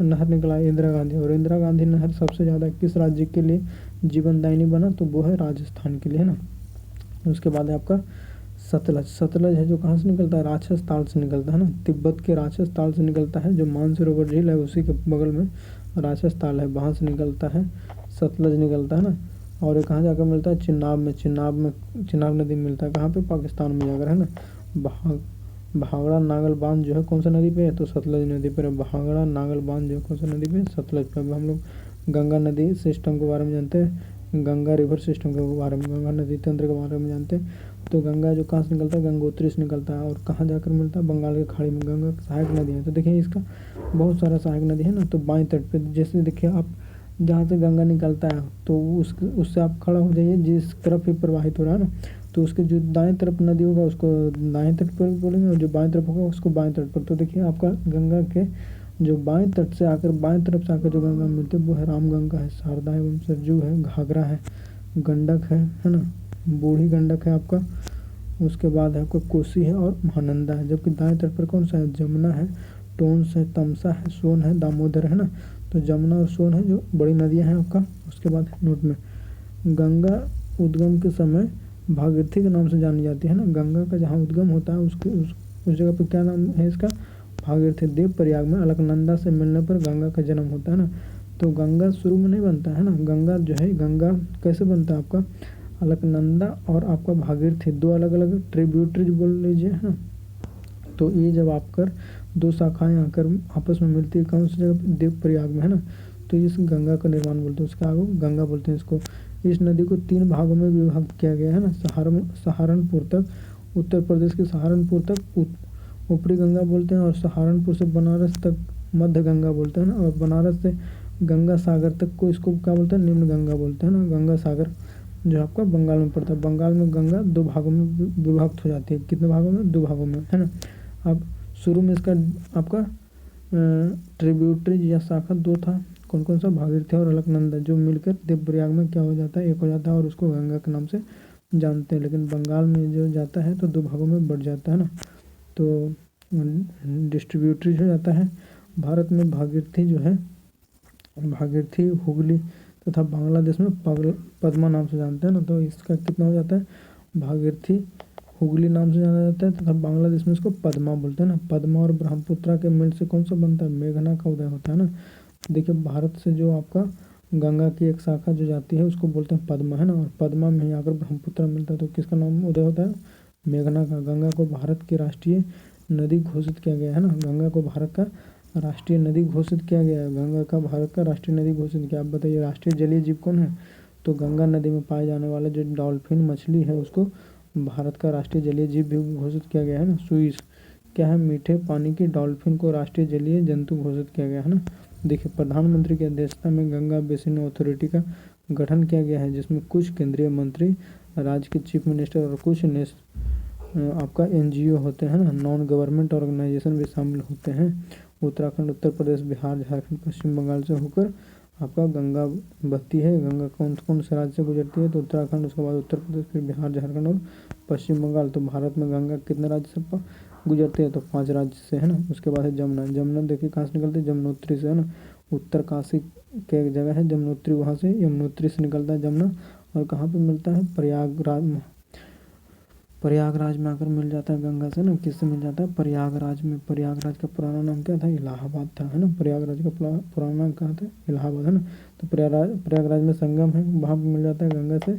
नहर निकला है? इंदिरा गांधी। और इंदिरा गांधी नहर सबसे ज़्यादा किस राज्य के लिए जीवनदायिनी बना? तो वो है राजस्थान के लिए है ना। उसके बाद है आपका सतलज है, जो कहाँ से निकलता है? राक्षस ताल से निकलता है ना, तिब्बत के राक्षस ताल से निकलता है। जो मानसरोवर झील है उसी के बगल में राक्षस ताल है, वहाँ से निकलता है सतलज निकलता है ना। और ये कहाँ जाकर मिलता है? चिनाब नदी में मिलता है। कहाँ पे? पाकिस्तान में जाकर है ना। भांगड़ा नागल बांध जो है कौन सा नदी पे है? तो सतलज नदी पर है। भांगड़ा नागल बांध जो है कौन सा नदी पे? सतलज पे। अब हम लोग गंगा नदी सिस्टम के बारे में जानते हैं, गंगा रिवर सिस्टम के बारे में, गंगा नदी तंत्र के बारे में जानते हैं। तो गंगा जो कहाँ से निकलता है? गंगोत्री से निकलता है। और कहाँ जाकर मिलता है? बंगाल की खाड़ी में। गंगा सहायक नदी है। तो देखिए इसका बहुत सारा सहायक नदी है ना। तो बाएं तट पे जैसे देखिए आप जहाँ से गंगा निकलता है तो उससे आप खड़ा हो जाइए, जिस तरफ ही प्रवाहित हो रहा है ना, तो उसके जो दाएं तरफ नदी होगा उसको दाएं तट पर बोलेंगे, और जो बाएं तरफ होगा उसको बाएं तट पर। तो देखिए आपका गंगा के जो बाएं तट से आकर बाएं तरफ से आकर जो गंगा मिलती है वो है रामगंगा है, शारदा एवं सरजू है, घाघरा है, गंडक है ना, बूढ़ी गंडक है आपका। उसके बाद है आपका कोसी है और महानंदा है। जबकि दाएं तट पर कौन सा है? जमुना है, टोंस है, तमसा है, सोन है, दामोदर है ना। तो जमुना और सोन है जो बड़ी नदियां हैं आपका। उसके बाद नोट में गंगा उद्गम के समय भागीरथी के नाम से जानी जाती है ना। गंगा का जहाँ उद्गम होता है उस जगह पर क्या नाम है इसका, भागीरथी। देव प्रयाग में अलकनंदा से मिलने पर गंगा का जन्म होता है ना। तो गंगा शुरू में नहीं बनता है ना, गंगा जो है, गंगा कैसे बनता है आपका, अलकनंदा और आपका भागीरथी, दो अलग अलग ट्रिब्यूटरीज बोल लीजिए, है ना। तो ये जब आकर दो शाखाएं आकर आपस में मिलती है कौन सी जगह पर, देव प्रयाग में, है ना। तो इस गंगा का निर्माण बोलते हैं, उसके आगे गंगा बोलते हैं इसको। इस नदी को 3 भागों में विभाजित किया गया है ना। सहारनपुर तक, उत्तर प्रदेश के सहारनपुर तक ऊपरी गंगा बोलते हैं, और सहारनपुर से बनारस तक मध्य गंगा बोलते हैं ना। और बनारस से गंगा सागर तक को इसको क्या बोलते हैं, निम्न गंगा बोलते हैं ना। गंगा सागर जो आपका बंगाल में पड़ता है। बंगाल में गंगा 2 भागों में विभक्त हो जाती है। कितने भागों में, 2 भागों में, है ना। अब शुरू में इसका आपका ट्रिब्यूटरी या शाखा 2 था, कौन कौन सा, भागीरथी और अलकनंदा, जो मिलकर देवप्रयाग में क्या हो जाता है, एक हो जाता है, और उसको गंगा के नाम से जानते हैं। लेकिन बंगाल में जो जाता है तो 2 भागों में बढ़ जाता है ना। तो डिस्ट्रीब्यूटरी हो जाता है। भारत में भागीरथी जो है, भागीरथी हुगली तथा बांग्लादेश में पद्मा नाम से जानते हैं ना। तो इसका कितना हो जाता है, भागीरथी हुगली नाम से जाना जाता है तथा बांग्लादेश में इसको पद्मा बोलते हैं ना। पद्मा और ब्रह्मपुत्रा के मिल से कौन सा बनता है, मेघना का उदय होता है ना। देखिए भारत से जो आपका गंगा की एक शाखा जो जाती है उसको बोलते हैं पद्मा, है ना। और पद्मा में ही आकर ब्रह्मपुत्र मिलता है, तो किसका नाम उदय होता है, मेघना का। गंगा को भारत की राष्ट्रीय नदी घोषित किया गया है ना। गंगा को भारत का राष्ट्रीय नदी घोषित किया गया है। गंगा का भारत का राष्ट्रीय नदी घोषित किया। आप बताइए राष्ट्रीय जलीय जीव कौन है, तो गंगा नदी में पाए जाने वाले जो डॉल्फिन मछली है उसको भारत का राष्ट्रीय जलीय जीव भी घोषित किया गया है ना। स्विस क्या है, मीठे पानी की डॉल्फिन को राष्ट्रीय जलीय जंतु घोषित किया गया है ना। देखिए प्रधानमंत्री की अध्यक्षता में गंगा बेसिन अथॉरिटी का गठन किया गया है, जिसमें कुछ केंद्रीय मंत्री, राज्य के चीफ मिनिस्टर और कुछ आपका NGO होते हैं ना, नॉन गवर्नमेंट ऑर्गेनाइजेशन भी शामिल होते हैं। उत्तराखंड, उत्तर प्रदेश, बिहार, झारखंड, पश्चिम बंगाल से होकर आपका गंगा बहती है। गंगा कौन कौन से राज्य से गुजरती है, तो उत्तराखंड, उसके बाद उत्तर प्रदेश, फिर बिहार, झारखंड और पश्चिम बंगाल। तो भारत में गंगा कितने राज्य से गुजरते हैं, तो 5 राज्य से, है ना। उसके बाद है जमुना। जमुना देखिए कहाँ से निकलती है, जमुनोत्री से, है ना। उत्तर काशी के एक जगह है जमुनोत्री, वहाँ से यमुनोत्री से निकलता है जमुना। और कहाँ पे मिलता है, प्रयागराज में आकर मिल जाता है गंगा से ना। किससे मिल जाता है, प्रयागराज में। प्रयागराज का पुराना नाम क्या था, इलाहाबाद था, है ना। प्रयागराज का पुराना नाम कहाँ था, इलाहाबाद, है ना। तो प्रयागराज में संगम है, वहाँ पर मिल जाता है गंगा से।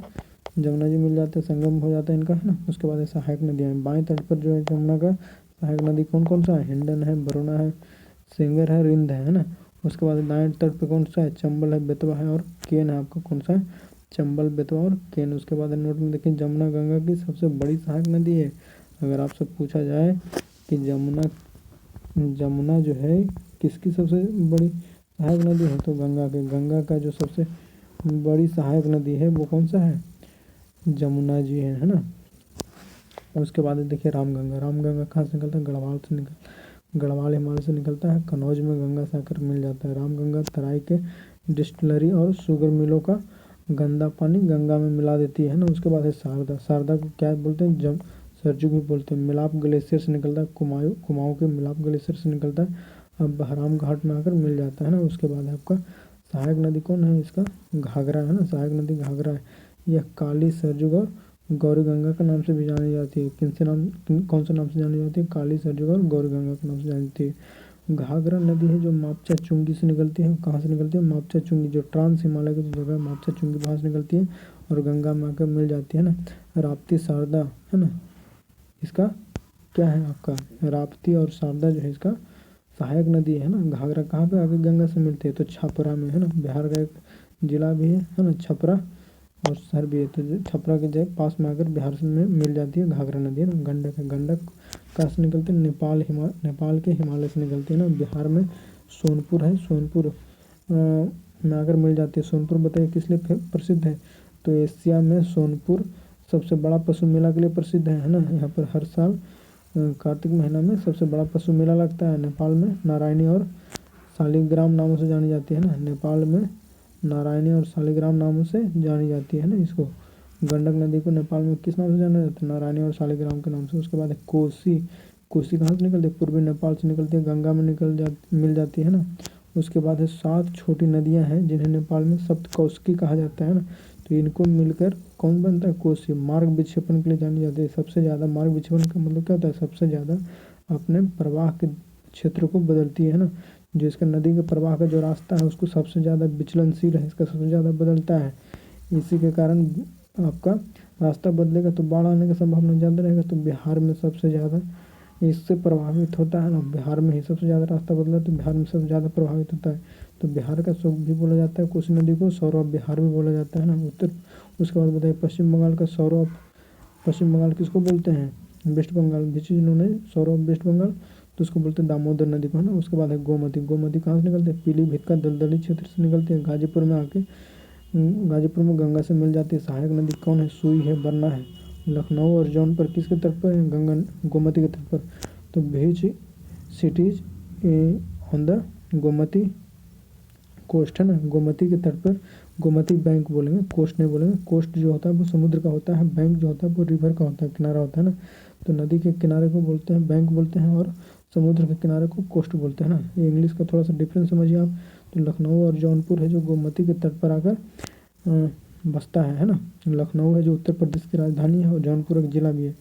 जमुना जी मिल जाते हैं, संगम हो जाता है इनका, है ना। उसके बाद सहायक नदियाँ हैं बाएं तट पर जो है जमुना का सहायक नदी कौन कौन सा है, हिंडन है, वरुणा है, सेंगर है, रिंद है ना। उसके बाद दाएं तट पर कौन सा है, चंबल है, बेतवा है और केन है। आपका कौन सा है, चंबल, बेतवा और केन। उसके बाद नोट में देखिए जमुना गंगा की सबसे बड़ी सहायक नदी है। अगर आपसे पूछा जाए कि जमुना जो है किसकी सबसे बड़ी सहायक नदी है, तो गंगा का जो सबसे बड़ी सहायक नदी है वो कौन सा है, जमुना जी है ना। उसके बाद देखिए रामगंगा कहाँ से निकलता है, गढ़वाल हिमालय से निकलता है। कनौज में गंगा से आकर मिल जाता है। रामगंगा तराई के डिस्टिलरी और शुगर मिलों का गंदा पानी गंगा में मिला देती है ना। उसके बाद है शारदा को क्या बोलते हैं, सरजू भी बोलते हैं। मिलाप ग्लेशियर से निकलता है, कुमाऊं के मिलाप ग्लेशियर से निकलता है। अब बहराम घाट में आकर मिल जाता है ना। उसके बाद है आपका सहायक नदी कौन है, इसका घाघरा है ना। सहायक नदी घाघरा है। यह काली, सरजू और गौरी गंगा के नाम से भी जानी जाती है। कौन से नाम से जानी जाती है, काली, सरजू और गौरी गंगा के नाम से जानी जाती है। घाघरा नदी है जो मापचा चुंगी से निकलती है। कहाँ से निकलती है, मापचा चुंगी, जो ट्रांस हिमालय की जो जगह है मापचा चुंगी, वहाँ से निकलती है और गंगा में आकर मिल जाती है ना। राप्ती, शारदा, है ना। इसका क्या है आपका, राप्ती और शारदा जो है इसका सहायक नदी है ना। घाघरा कहाँ पे आगे गंगा से मिलती है, तो छपरा में, है ना। बिहार का एक जिला भी है ना छपरा, और शहर भी है। तो छपरा के जगह पास में आकर बिहार से में मिल जाती है घाघरा नदी, है ना। गंडक कहाँ से निकलती है, नेपाल के हिमालय से निकलती है ना। बिहार में सोनपुर है, सोनपुर में आकर मिल जाती है। सोनपुर बताइए किस लिए प्रसिद्ध है, तो एशिया में सोनपुर सबसे बड़ा पशु मेला के लिए प्रसिद्ध है ना। यहाँ पर हर साल कार्तिक महीना में सबसे बड़ा पशु मेला लगता है। नेपाल में नारायणी और शालिग्राम नामों से जानी जाती है ना। नेपाल में नारायणी और शालिग्राम नामों से जानी जाती है ना इसको। गंडक नदी को नेपाल में किस नाम से जाना जाता है, नारायणी और शालिग्राम के नाम से। उसके बाद कोसी कहाँ से निकलती है, पूर्वी नेपाल से निकलती है, गंगा में मिल जाती है ना। उसके बाद है 7 छोटी नदियां हैं जिन्हें नेपाल में सप्तकोशी कहा जाता है ना। तो तो इनको मिलकर कौन बनता है, कोसी। मार्ग विक्षेपण के लिए जानी जाती है। सबसे ज़्यादा मार्ग विक्षेपण का मतलब क्या होता है, सबसे ज़्यादा अपने प्रवाह के क्षेत्र को बदलती है ना, जो इसका नदी के प्रवाह का जो रास्ता है उसको सबसे ज़्यादा विचलनशील है, इसका सबसे ज़्यादा बदलता है। इसी के कारण आपका रास्ता बदलेगा तो बाढ़ आने की संभावना ज़्यादा रहेगा। तो बिहार में सबसे ज़्यादा इससे प्रभावित होता है ना, बिहार में ही सबसे ज़्यादा रास्ता बदला तो बिहार में सबसे ज़्यादा प्रभावित होता है। तो बिहार का शोक भी बोला जाता है कोसी नदी को, सौरव बिहार भी बोला जाता है ना। उसके बाद बताइए पश्चिम बंगाल का सौरव, पश्चिम बंगाल किसको बोलते हैं, वेस्ट बंगाल, जिन्होंने सौरव वेस्ट बंगाल, तो उसको बोलते हैं दामोदर नदी को, है ना। उसके बाद है गोमती। गोमती कहाँ से निकलती है, पीलीभीत का दलदली क्षेत्र से निकलती है, गाजीपुर में आके गाजीपुर में गंगा से मिल जाती है। सहायक नदी कौन है, सुई है, बरना है। लखनऊ और जौनपुर किसके तट पर है, गंगा गोमती के तट पर। तो beach cities on the Gomti coast, है ना, गोमती के तट पर। गोमती बैंक बोलेंगे, कोस्ट नहीं बोलेंगे। कोस्ट जो होता है वो समुद्र का होता है, बैंक जो होता है वो रिवर का होता है, किनारा होता है ना। तो नदी के किनारे को बोलते हैं बैंक बोलते हैं, और समुद्र के किनारे को कोस्ट बोलते हैं ना। ये इंग्लिश का थोड़ा सा डिफरेंस समझिए आप। तो लखनऊ और जौनपुर है जो गोमती के तट पर आकर बसता है ना। लखनऊ है जो उत्तर प्रदेश की राजधानी है, और जौनपुर एक जिला भी है।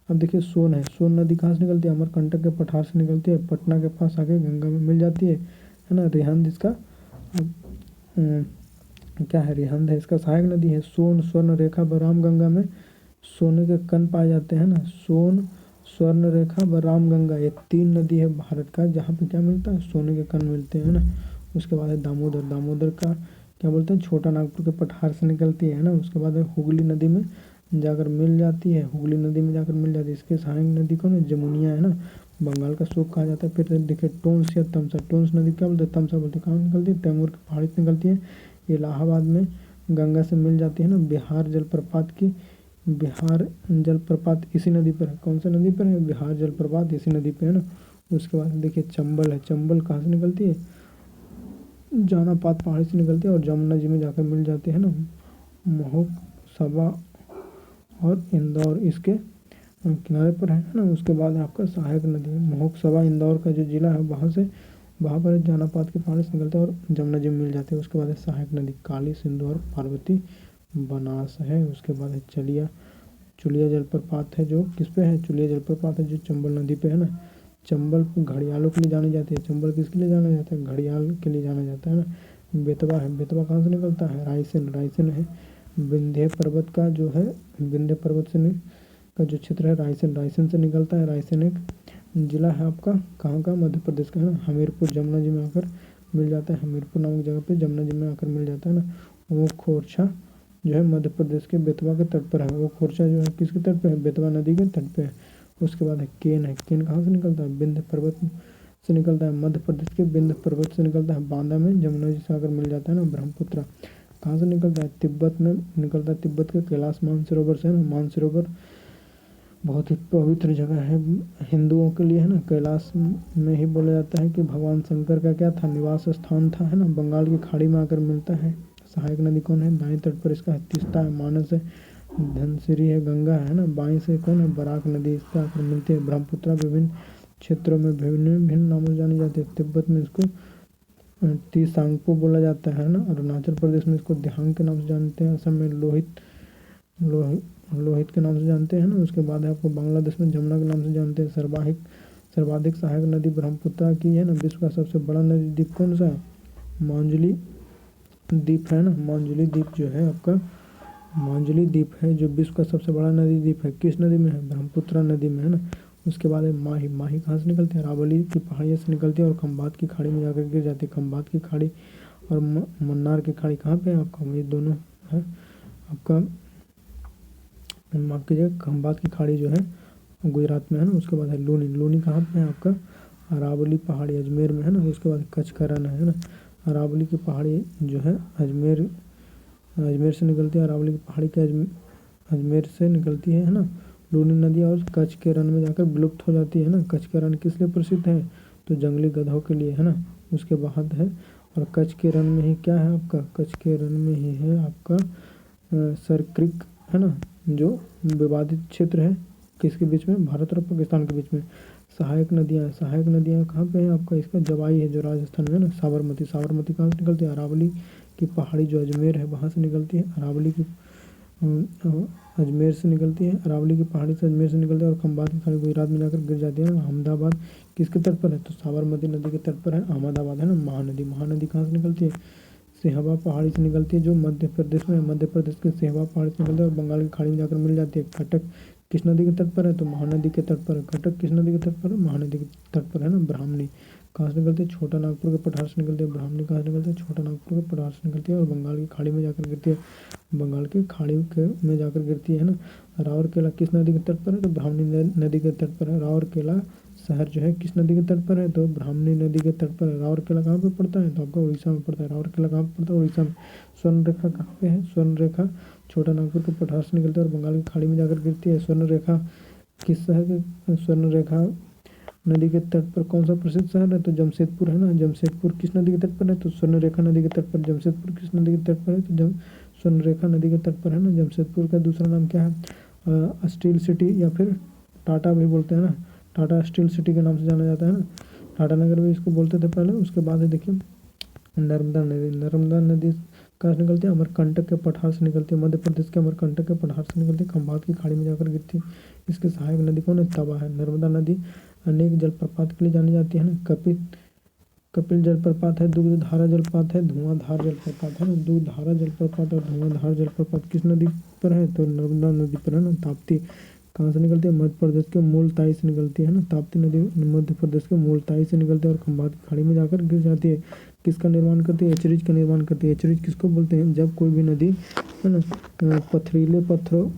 अब देखिए सोन है, सोन नदी कहाँ से निकलती है, अमरकंटक के पठार से निकलती है, पटना के पास आके गंगा में मिल जाती है ना। रिहंद इसका क्या है, रिहंद है इसका सहायक नदी है। सोन, स्वर्ण रेखा व रामगंगा में सोने के कण पाए जाते हैं ना। सोन, स्वर्ण रेखा व रामगंगा, ये 3 नदी है भारत का जहाँ पे क्या मिलता है, सोने के कण मिलते हैं ना। उसके बाद है दामोदर। दामोदर का क्या बोलते हैं, छोटा नागपुर के पठार से निकलती है ना। उसके बाद है हुगली नदी में जाकर मिल जाती है, हुगली नदी में जाकर मिल जाती है। इसके सहायक नदी कौन है, जमुनिया, है ना। बंगाल का शोक कहा जाता है। फिर देखिए टोंस या तमसा। टोंस नदी क्या बोलते हैं, तमसा बोलते हैं। कहाँ निकलती है, तैमूर की पहाड़ी से निकलती है। इलाहाबाद में गंगा से मिल जाती है ना। बिहार जलप्रपात की, बिहार जलप्रपात इसी नदी पर है। कौन सा नदी पर है, बिहार जलप्रपात इसी नदी पे है ना। उसके बाद देखिए चंबल है। चंबल कहाँ से निकलती है, जानापात पहाड़ी से निकलती है और जमुना जी में जाकर मिल जाती है ना। महोक, सबा और इंदौर इसके किनारे पर है ना। उसके बाद आपका सहायक नदी महोक, सबा, इंदौर का जो जिला है वहाँ पर जानापात के पहाड़ी से निकलते हैं और जमुना जी में मिल जाते हैं। उसके बाद है सहायक नदी काली, सिंधु और पार्वती, बनास है। उसके बाद है चुलिया जलप्रपात है जो किस पे है, चुलिया जलप्रपात है जो चंबल नदी पे है ना। चंबल घड़ियालों के लिए जानी जाती है। चंबल किसके लिए जाना जाता है, घड़ियाल के लिए जाना जाता है ना। बेतवा है। बेतवा कहाँ से निकलता है, रायसेन। रायसेन है विंध्य पर्वत का जो है, विंध्य पर्वत से का जो क्षेत्र है रायसेन, रायसेन से निकलता है। रायसेन एक जिला है आपका कहाँ का, मध्य प्रदेश का, है ना। हमीरपुर जमुना जी में आकर मिल जाता है। हमीरपुर नामक जगह पे जमुना जी में आकर मिल जाता है ना। वो खोरछा जो है मध्य प्रदेश के बेतवा के तट पर है। वो खोरछा जो है किसके तट पे है, बेतवा नदी के तट पे है। उसके बाद है केन है। केन कहाँ से निकलता है, विंध्य पर्वत से निकलता है, मध्य प्रदेश के विंध्य पर्वत से निकलता है। बांदा में जमुना जी से आकर मिल जाता है ना। ब्रह्मपुत्र कहाँ से निकलता है, तिब्बत में निकलता है, तिब्बत के कैलाश मानसरोवर से, है ना। मानसरोवर बहुत ही पवित्र जगह है हिंदुओं के लिए, है ना। कैलाश में ही बोला जाता है कि भगवान शंकर का क्या था, निवास स्थान था, है ना। बंगाल की खाड़ी में आकर मिलता है। सहायक नदी कौन है, दाएं तट पर इसका है तीस्ता है, मानस है, धनसिरी है, गंगा है ना। बाएं से कौन है, बराक नदी इससे आकर मिलती है। ब्रह्मपुत्र विभिन्न क्षेत्रों में भिन्न भिन्न नामों से जानी जाती है। तिब्बत में इसको तीसांगपो बोला जाता है ना। अरुणाचल प्रदेश में इसको दिहांग के नाम से जानते हैं। असम में लोहित के नाम से जानते हैं ना। उसके बाद है आपको बांग्लादेश में जमुना के नाम से जानते हैं। सर्वाधिक सहायक नदी ब्रह्मपुत्र की है ना। विश्व का सबसे बड़ा नदी द्वीप कौन सा है, मांजुली द्वीप है ना। मांजुली द्वीप जो है आपका, मांजुली द्वीप है जो विश्व का सबसे बड़ा नदी द्वीप है। किस नदी में है, ब्रह्मपुत्र नदी में, है ना। उसके बाद है माही। माही कहाँ से निकलती है, अरावली की पहाड़ियों से निकलती है और खंभात की खाड़ी में जाकर गिर जाती है। खंभात की खाड़ी और मन्नार की खाड़ी कहाँ पे है आपका, ये दोनों है आपका, माफ कीजिएगा, खंभात की खाड़ी जो है गुजरात में, है ना। उसके बाद है लूनी। लूनी कहाँ पे है आपका, अरावली पहाड़ी अजमेर में, है ना। उसके बाद कच्छ का रण है ना। अरावली की पहाड़ी जो है अजमेर से निकलती है। अरावली की पहाड़ी के अजमेर से निकलती है ना। लूनी नदी और कच्छ के रण में जाकर विलुप्त हो जाती है ना। कच्छ का रण किस लिए प्रसिद्ध है, तो जंगली गधों के लिए, है ना। उसके बाद है और कच्छ के रण में ही क्या है आपका, कच्छ के रण में ही है आपका सर क्रिक, है ना, जो विवादित क्षेत्र है किसके बीच में, भारत और पाकिस्तान के बीच में। सहायक नदियाँ कहाँ पे हैं आपका, इसका जवाई है जो राजस्थान में है ना। साबरमती। साबरमती कहाँ से निकलती है, अरावली की पहाड़ी जो अजमेर है वहाँ से निकलती है, अरावली की अजमेर से निकलती है, अरावली की पहाड़ी से अजमेर से निकलती है और खंबात की खाड़ी गुजरात में जाकर गिर जाती है ना। अहमदाबाद किसके तट पर है, तो साबरमती नदी के तट पर है अहमदाबाद, है ना। महानदी, महानदी कहाँ से निकलती है, सिहवा पहाड़ी से निकलती है जो मध्य प्रदेश में है, मध्य प्रदेश के सिहवा पहाड़ी से निकलती है और बंगाल की खाड़ी में जाकर मिल जाती है। कटक किस नदी के तट पर है, तो महानदी के तट पर है। कटक किस नदी के तट पर है, महानदी के तट पर, है ना। ब्राह्मणी कहाँ से निकलती है, छोटा नागपुर के पठार से निकलती है। ब्राह्मणी कहाँ से निकलती है, छोटा नागपुर के पठार से निकलती है और बंगाल की खाड़ी में जाकर गिरती है, बंगाल की खाड़ी में जाकर गिरती है ना। राउरकेला किस नदी के तट पर है, तो ब्राह्मणी नदी के तट पर है। राउरकेला शहर जो है किस नदी के तट पर है, तो ब्राह्मणी नदी के तट पर है। राउरकेला कहाँ पे पड़ता है, तो आपका उड़ीसा में पड़ता है। राउरकेला कहाँ पे पड़ता है, उड़ीसा में। स्वर्ण रेखा कहाँ पे है, स्वर्ण रेखा छोटा नागपुर के पठार से निकलती है और बंगाल की खाड़ी में जाकर गिरती है। स्वर्ण रेखा किस शहर के, स्वर्ण रेखा नदी के तट पर कौन सा प्रसिद्ध शहर है, तो जमशेदपुर, है ना। जमशेदपुर किस नदी के तट पर है, तो स्वर्ण रेखा नदी के तट पर। जमशेदपुर किस नदी के तट पर है, तो स्वर्ण रेखा नदी के तट पर, है ना। जमशेदपुर का दूसरा नाम क्या है, स्टील सिटी या फिर टाटा भी बोलते हैं ना, टाटा स्टील सिटी के नाम से जाना जाता है ना। टाटा नगर भी इसको बोलते थे पहले। उसके बाद है देखिए नर्मदा नदी, नर्मदा नदी कहाँ से निकलती है, अमरकंटक के पठार से निकलती है, मध्य प्रदेश के अमरकंटक के पठार से निकलती है, खंभात की खाड़ी में जाकर गिरती है। इसके सहायक नदी कौन है, तवा है। नर्मदा नदी अनेक जलप्रपात के लिए जानी जाती है ना। कपिल जलप्रपात है, दूधधारा जलप्रपात है, धुआंधार जलप्रपात है ना। दूधधारा जलप्रपात और धुआंधार जलप्रपात किस नदी पर है, तो नर्मदा नदी पर, है ना। ताप्ती कहाँ से निकलती है, मध्य प्रदेश के मूलताई से निकलती है ना। ताप्ती नदी मध्य प्रदेश के मूलताई से निकलती है और खंभात की खाड़ी में जाकर गिर जाती है। किसका निर्माण करती है, एचरीज का निर्माण करती है। एचरीज किसको बोलते हैं, जब कोई भी नदी, है ना,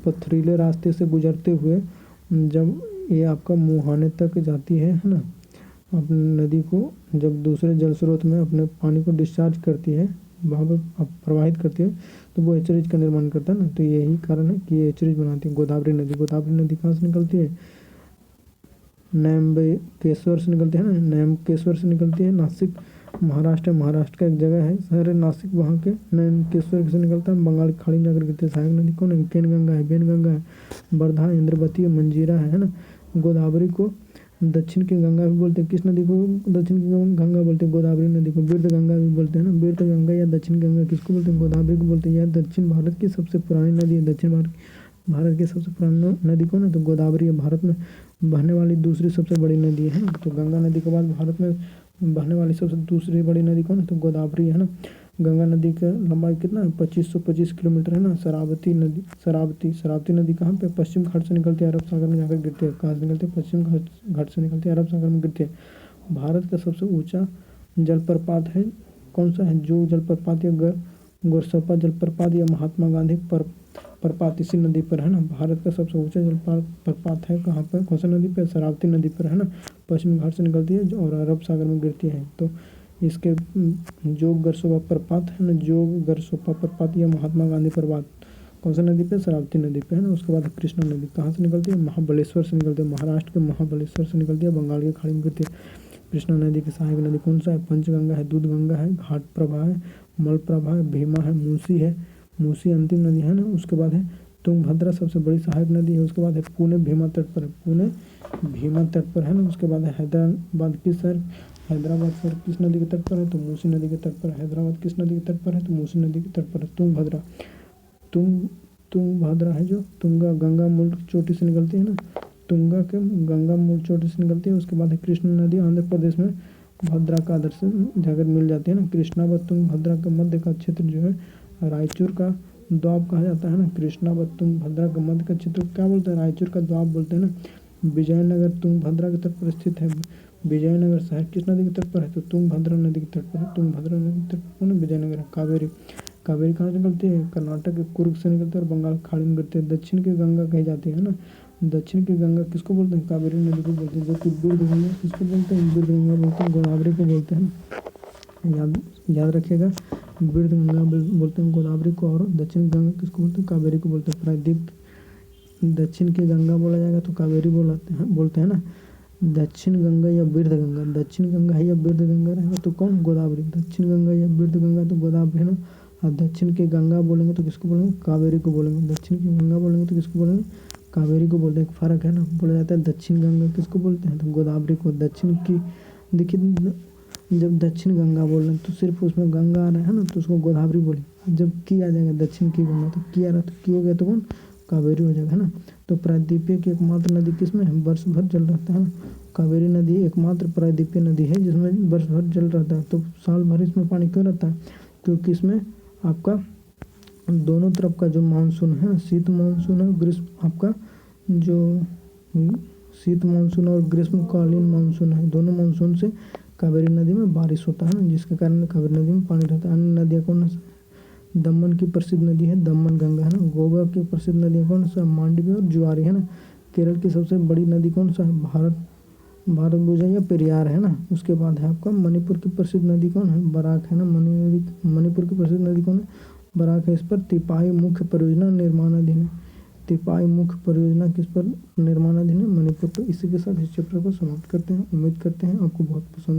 पथरीले रास्ते से गुजरते हुए जब ये आपका मुहाने तक जाती है ना, अपनी नदी को जब दूसरे जल स्रोत में अपने पानी को डिस्चार्ज करती है, वहाँ पर प्रवाहित करती है, तो वो एचरीज का निर्माण करता है ना। तो यही कारण है कि ये एचरीज बनाती है। गोदावरी नदी, गोदावरी नदी कहाँ से निकलती है, न्यामकेश्वर से निकलती है ना। न्यामकेश्वर से निकलती है, नासिक महाराष्ट्र, महाराष्ट्र का एक जगह है, शहर है नासिक, वहाँ के न्यामकेश्वर से निकलता है, बंगाल की खाड़ी में जाकर गिरती है। सहायक नदी कौन है, केनगंगा है, बेनगंगा है, वर्धा, इंद्रवती, मंजीरा है ना। गोदावरी को दक्षिण की गंगा भी बोलते हैं। किस नदी को दक्षिण की गंगा बोलते हैं, गोदावरी नदी को। बिरध गंगा भी बोलते हैं ना। बिरध गंगा या दक्षिण गंगा किसको बोलते हैं, गोदावरी को बोलते हैं। यह दक्षिण भारत की सबसे पुरानी नदी है। दक्षिण भारत की सबसे पुरानी नदी कौन है, तो गोदावरी है। भारत में बहने वाली दूसरी सबसे बड़ी नदी है ना। तो गंगा नदी के बाद भारत में बहने वाली सबसे दूसरी बड़ी नदी कौन है, तो गोदावरी है ना। गंगा नदी का लंबाई कितना है, 2525 किलोमीटर है ना। शरावती नदी कहाँ पे, पश्चिम घाट से निकलती है, अरब सागर में जाकर गिरती है। कहाँ से निकलती है, पश्चिम घाट से निकलती है, अरब सागर में गिरती है। भारत का सबसे ऊंचा जलप्रपात है कौन सा है, जो जलप्रपात या गोरसपा जलप्रपात या महात्मा गांधी प्रपात इसी नदी पर, है ना। भारत का सबसे ऊंचा जलप्रपात है कहाँ पर, कौन सा नदी पर, शरावती नदी पर, है ना। पश्चिम घाट से निकलती है और अरब सागर में गिरती है। तो इसके जोग गरसोपा प्रपात है ना, जोग गरसोपा प्रपात या महात्मा गांधी प्रपात कौन सा नदी पे, शरावती नदी पे, है ना। उसके बाद कृष्णा नदी कहाँ से निकलती है, महाबलेश्वर से निकलती है, महाराष्ट्र के महाबलेश्वर से निकलती है, बंगाल की खाड़ी में गिरती है। कृष्णा नदी की सहायक नदी कौन सा है, पंचगंगा है, दूधगंगा है, घाट प्रभा है, मलप्रभा है, भीमा है, मूसी अंतिम नदी है ना। उसके बाद है तुंगभद्रा सबसे बड़ी सहायक नदी है। उसके बाद है पुणे भीमा तट पर, पुणे भीमा तट पर, है ना। उसके बाद है हैदराबाद किस शहर, हैदराबाद शहर किस नदी के तट पर है, तो मूसी नदी के तट पर है। हैदराबाद किस नदी के तट पर है, तो मूसी नदी के तट पर है। तुंगभद्रा है जो गंगा मूल चोटी से निकलती है ना, गंगा मूल चोटी से निकलती है। उसके बाद है कृष्णा नदी, आंध्र प्रदेश में भद्रा का आदर्श जाकर मिल जाती है ना। कृष्णा व तुंगभद्रा के मध्य का क्षेत्र जो है रायचूर का द्वाब कहा जाता है ना। कृष्णा व तुंगभद्रा के मध्य का क्षेत्र क्या बोलते हैं, रायचूर का द्वाब बोलते हैं ना। विजयनगर तुंगभद्रा के तट पर स्थित है। विजयनगर शहर किस नदी के तट पर है, तो तुंगभद्रा नदी के तट पर है। तुंगभद्रा नदी के तट पर विजयनगर है। कावेरी कहाँ से निकलती है, कर्नाटक के कुर्ग से निकलती है और बंगाल की खाड़ी में गिरती है। दक्षिण की गंगा कही जाती है ना। दक्षिण की गंगा किसको बोलते हैं, कावेरी नदी को बोलते हैं। जबकि बिरध गंगा किसको बोलते हैं, बिरध गंगा बोलते हैं, गोदावरी को बोलते हैं। याद रखिएगा, बिरध गंगा बोलते हैं गोदावरी को, और दक्षिण गंगा किसको बोलते हैं, कावेरी को बोलते हैं। प्रायद्वीप दक्षिण की गंगा बोला जाएगा तो कावेरी बोलते हैं ना। दक्षिण गंगा या बिरध गंगा, दक्षिण गंगा है या बिरध गंगा रहेगा तो कौन, गोदावरी। दक्षिण गंगा या बिरध गंगा तो गोदावरी है ना। और दक्षिण की गंगा बोलेंगे तो किसको बोलेंगे, कावेरी को बोलेंगे। दक्षिण की गंगा बोलेंगे तो किसको बोलेंगे, कावेरी को बोलते हैं। एक फ़र्क है ना, बोला जाता है दक्षिण गंगा किसको बोलते हैं, तो गोदावरी को। दक्षिण की देखिए जब दक्षिण गंगा बोल रहे हैं तो सिर्फ उसमें गंगा आ रहा है ना, तो उसको गोदावरी बोलेंगे। जब की आ जाएगा दक्षिण की गंगा, तो की आ रहा तो की हो गया तो कौन, कावेरी हो जाएगा, है ना। तो प्रायद्वीपीय की एकमात्र नदी किसमें है, वर्ष भर जल रहता है ना। कावेरी नदी एकमात्र प्रायद्वीपीय नदी है जिसमें वर्ष भर जल रहता है। तो साल भर इसमें पानी क्यों रहता है, क्योंकि इसमें आपका दोनों तरफ का जो मानसून है, शीत मानसून और ग्रीष्म, आपका जो शीत मानसून और ग्रीष्मकालीन मानसून है, दोनों मानसून से कावेरी नदी में बारिश होता है ना, जिसके कारण कावेरी नदी में पानी रहता है। अन्य नदियाँ कौन सा, दमन की प्रसिद्ध नदी है दमन गंगा, है ना। गोवा की प्रसिद्ध नदियाँ कौन सा, मांडवी और जुआरी, है ना। केरल की सबसे बड़ी नदी कौन सा है, भारतभुजा या पेरियार, है ना। उसके बाद है आपका मणिपुर की प्रसिद्ध नदी कौन है, बराक, है ना। मणिपुर की प्रसिद्ध नदी कौन है, बराक है। इस पर तिपाही मुख्य परियोजना निर्माणाधीन है। तिपाही मुख्य परियोजना किस पर निर्माणाधीन है, मणिपुर पर। इसी के साथ इस चैप्टर को समाप्त करते हैं। उम्मीद करते हैं आपको बहुत पसंद